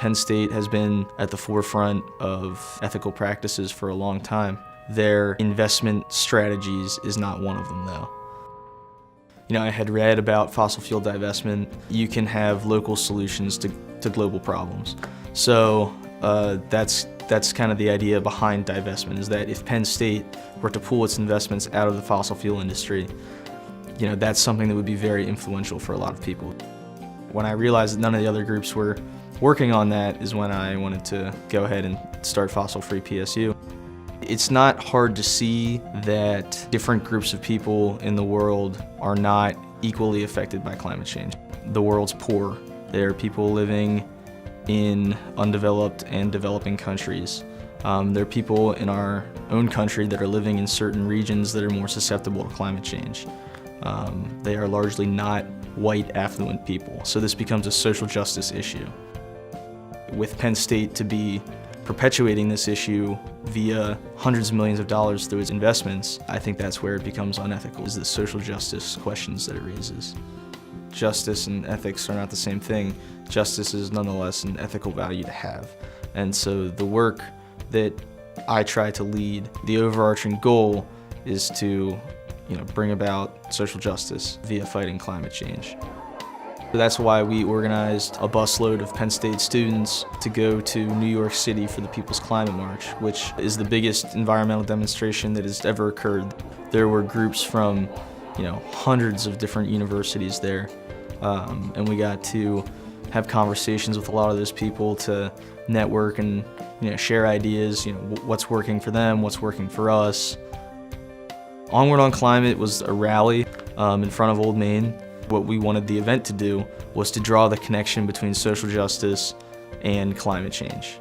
Penn State has been at the forefront of ethical practices for a long time. Their investment strategies is not one of them, though. You know, I had read about fossil fuel divestment. You can have local solutions to global problems. So that's kind of the idea behind divestment, is that if Penn State were to pull its investments out of the fossil fuel industry, you know, that's something that would be very influential for a lot of people. When I realized that none of the other groups were working on that is when I wanted to go ahead and start Fossil-Free PSU. It's not hard to see that different groups of people in the world are not equally affected by climate change. The world's poor. There are people living in undeveloped and developing countries. There are people in our own country that are living in certain regions that are more susceptible to climate change. They are largely not white, affluent people. So this becomes a social justice issue. With Penn State to be perpetuating this issue via hundreds of millions of dollars through its investments, I think that's where it becomes unethical, is the social justice questions that it raises. Justice and ethics are not the same thing. Justice is nonetheless an ethical value to have. And so the work that I try to lead, the overarching goal is to bring about social justice via fighting climate change. So that's why we organized a busload of Penn State students to go to New York City for the People's Climate March, which is the biggest environmental demonstration that has ever occurred. There were groups from hundreds of different universities there, and we got to have conversations with a lot of those people to network and share ideas, what's working for them, what's working for us. Onward on Climate was a rally in front of Old Main. What we wanted the event to do was to draw the connection between social justice and climate change.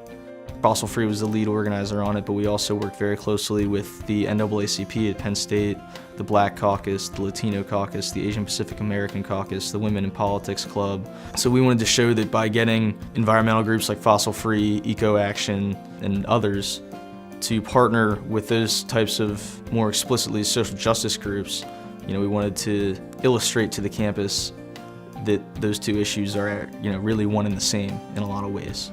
Fossil Free was the lead organizer on it, but we also worked very closely with the NAACP at Penn State, the Black Caucus, the Latino Caucus, the Asian Pacific American Caucus, the Women in Politics Club. So we wanted to show that by getting environmental groups like Fossil Free, Eco Action, and others to partner with those types of more explicitly social justice groups, we wanted to illustrate to the campus that those two issues are really one and the same in a lot of ways.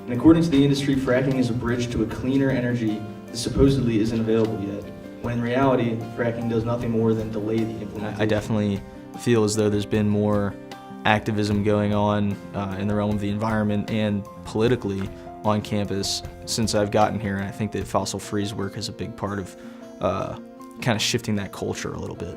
And according to the industry, fracking is a bridge to a cleaner energy that supposedly isn't available yet, when in reality, fracking does nothing more than delay the implementation. I definitely feel as though there's been more activism going on in the realm of the environment and politically on campus since I've gotten here, and I think that Fossil Free's work is a big part of kind of shifting that culture a little bit.